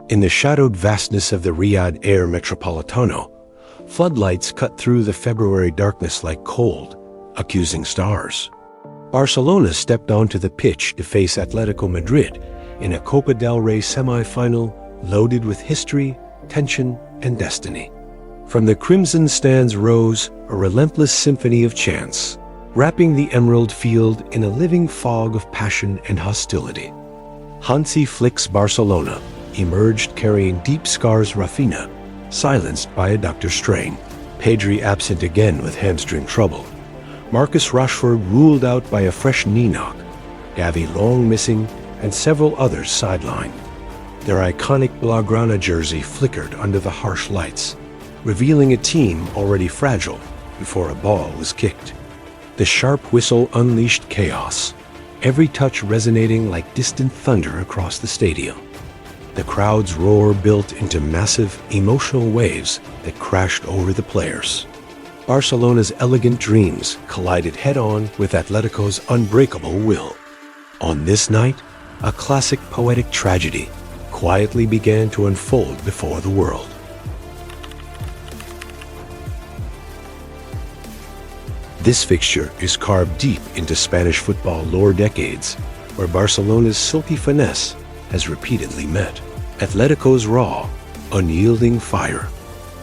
In the shadowed vastness of the Riyadh Air Metropolitano, floodlights cut through the February darkness like cold, accusing stars. Barcelona stepped onto the pitch to face Atletico Madrid in a Copa del Rey semi-final loaded with history, tension, and destiny. From the crimson stands rose a relentless symphony of chants, wrapping the emerald field in a living fog of passion and hostility. Hansi Flick's Barcelona emerged carrying deep scars. Rafinha, silenced by a ductor strain. Pedri absent again with hamstring trouble. Marcus Rashford ruled out by a fresh knee knock. Gavi long missing, and several others sidelined. Their iconic Blaugrana jersey flickered under the harsh lights, revealing a team already fragile before a ball was kicked. The sharp whistle unleashed chaos, every touch resonating like distant thunder across the stadium. The crowd's roar built into massive, emotional waves that crashed over the players. Barcelona's elegant dreams collided head-on with Atletico's unbreakable will. On this night, a classic poetic tragedy quietly began to unfold before the world. This fixture is carved deep into Spanish football lore decades, where Barcelona's silky finesse has repeatedly met Atletico's raw, unyielding fire.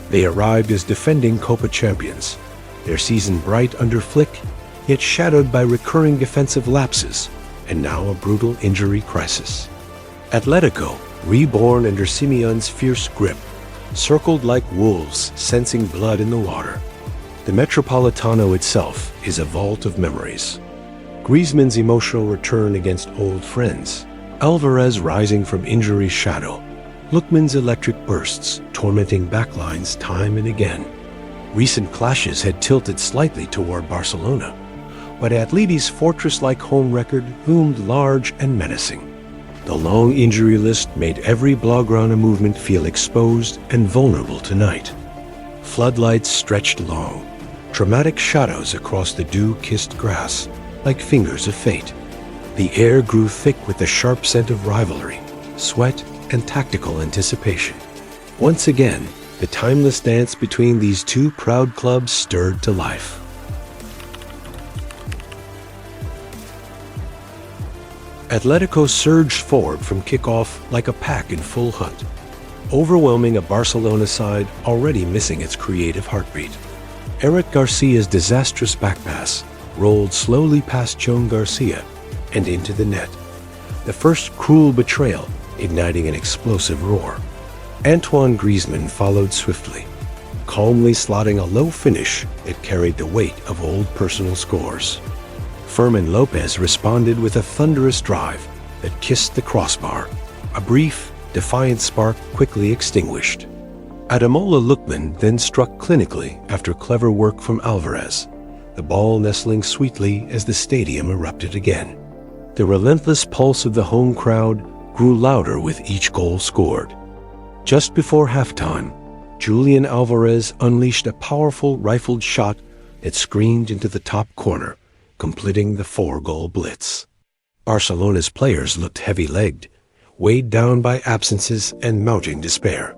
They arrived as defending Copa champions, their season bright under Flick, yet shadowed by recurring defensive lapses, and now a brutal injury crisis. Atletico, reborn under Simeone's fierce grip, circled like wolves sensing blood in the water. The Metropolitano itself is a vault of memories. Griezmann's emotional return against old friends, Alvarez rising from injury's shadow, Lookman's electric bursts tormenting backlines time and again. Recent clashes had tilted slightly toward Barcelona, but Atleti's fortress-like home record loomed large and menacing. The long injury list made every Blaugrana movement feel exposed and vulnerable tonight. Floodlights stretched long, dramatic shadows across the dew-kissed grass, like fingers of fate. The air grew thick with the sharp scent of rivalry, sweat, and tactical anticipation. Once again, the timeless dance between these two proud clubs stirred to life. Atletico surged forward from kickoff like a pack in full hunt, overwhelming a Barcelona side already missing its creative heartbeat. Eric Garcia's disastrous backpass rolled slowly past Joan Garcia and into the net, the first cruel betrayal igniting an explosive roar. Antoine Griezmann followed swiftly, calmly slotting a low finish that carried the weight of old personal scores. Fermin Lopez responded with a thunderous drive that kissed the crossbar, a brief, defiant spark quickly extinguished. Ademola Lookman then struck clinically after clever work from Alvarez, the ball nestling sweetly as the stadium erupted again. The relentless pulse of the home crowd grew louder with each goal scored. Just before halftime, Julian Alvarez unleashed a powerful rifled shot that screamed into the top corner, completing the 4-goal blitz. Barcelona's players looked heavy-legged, weighed down by absences and mounting despair.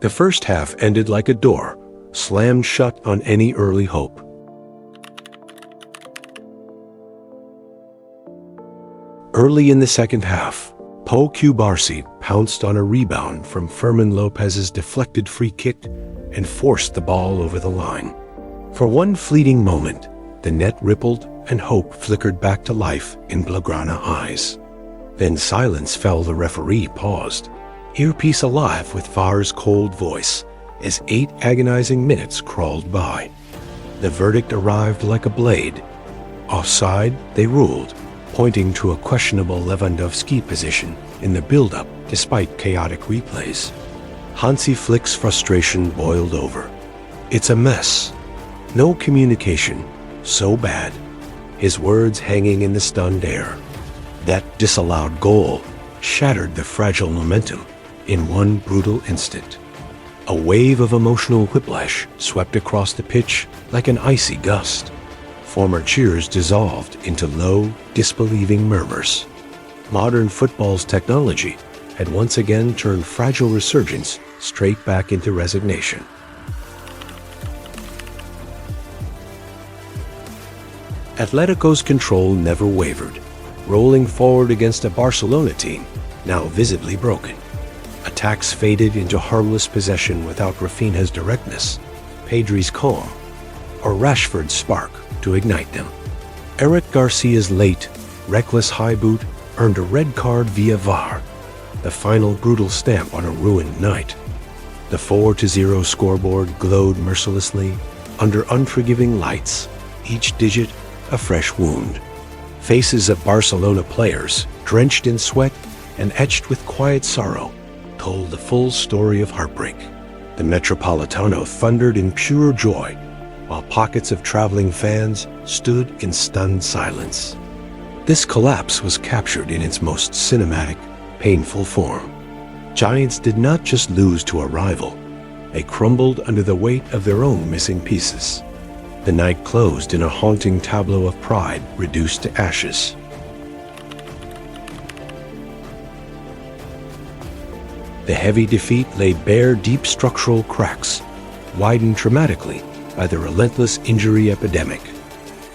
The first half ended like a door, slammed shut on any early hope. Early in the second half, Pau Cubarsí pounced on a rebound from Fermin Lopez's deflected free kick and forced the ball over the line. For one fleeting moment, the net rippled and hope flickered back to life in Blaugrana eyes. Then silence fell. The referee paused, earpiece alive with VAR's cold voice, as 8 agonizing minutes crawled by. The verdict arrived like a blade. Offside, they ruled, pointing to a questionable Lewandowski position in the build-up despite chaotic replays. Hansi Flick's frustration boiled over. It's a mess. No communication. So bad. His words hanging in the stunned air. That disallowed goal shattered the fragile momentum in one brutal instant. A wave of emotional whiplash swept across the pitch like an icy gust. Former cheers dissolved into low, disbelieving murmurs. Modern football's technology had once again turned fragile resurgence straight back into resignation. Atletico's control never wavered, rolling forward against a Barcelona team now visibly broken. Attacks faded into harmless possession without Rafinha's directness, Pedri's calm, or Rashford's spark to ignite them. Eric Garcia's late, reckless high boot earned a red card via VAR, the final brutal stamp on a ruined night. The 4-0 scoreboard glowed mercilessly under unforgiving lights, each digit a fresh wound. Faces of Barcelona players, drenched in sweat and etched with quiet sorrow, told the full story of heartbreak. The Metropolitano thundered in pure joy, while pockets of traveling fans stood in stunned silence. This collapse was captured in its most cinematic, painful form. Giants did not just lose to a rival, they crumbled under the weight of their own missing pieces. The night closed in a haunting tableau of pride reduced to ashes. The heavy defeat laid bare deep structural cracks, widened dramatically by the relentless injury epidemic.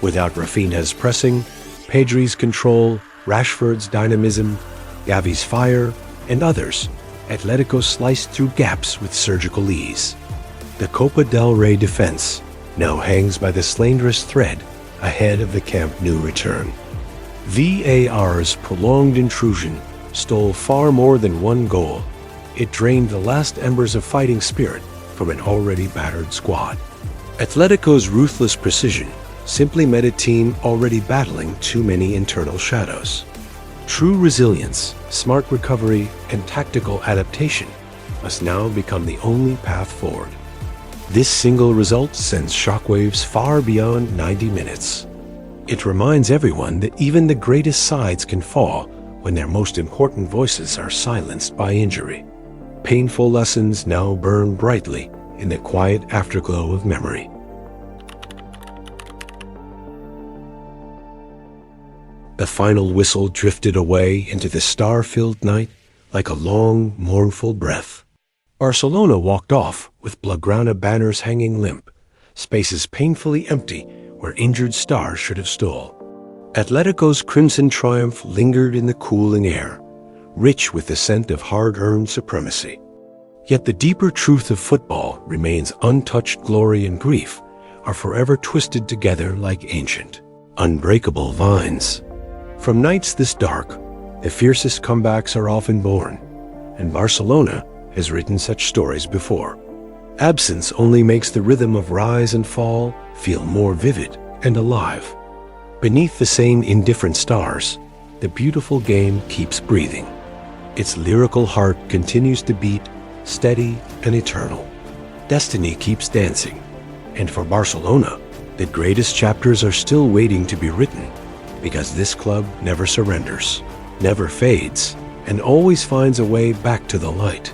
Without Rafinha's pressing, Pedri's control, Rashford's dynamism, Gavi's fire, and others, Atletico sliced through gaps with surgical ease. The Copa del Rey defense now hangs by the slanderous thread ahead of the Camp Nou return. VAR's prolonged intrusion stole far more than one goal. It drained the last embers of fighting spirit from an already battered squad. Atletico's ruthless precision simply met a team already battling too many internal shadows. True resilience, smart recovery, and tactical adaptation must now become the only path forward. This single result sends shockwaves far beyond 90 minutes. It reminds everyone that even the greatest sides can fall when their most important voices are silenced by injury. Painful lessons now burn brightly in the quiet afterglow of memory. The final whistle drifted away into the star-filled night like a long, mournful breath. Barcelona walked off with Blaugrana banners hanging limp, spaces painfully empty where injured stars should have stood. Atletico's crimson triumph lingered in the cooling air, rich with the scent of hard-earned supremacy. Yet the deeper truth of football remains untouched. Glory and grief are forever twisted together like ancient, unbreakable vines. From nights this dark, the fiercest comebacks are often born, and Barcelona has written such stories before. Absence only makes the rhythm of rise and fall feel more vivid and alive. Beneath the same indifferent stars, the beautiful game keeps breathing. Its lyrical heart continues to beat, steady and eternal. Destiny keeps dancing, and for Barcelona, the greatest chapters are still waiting to be written, because this club never surrenders, never fades, and always finds a way back to the light.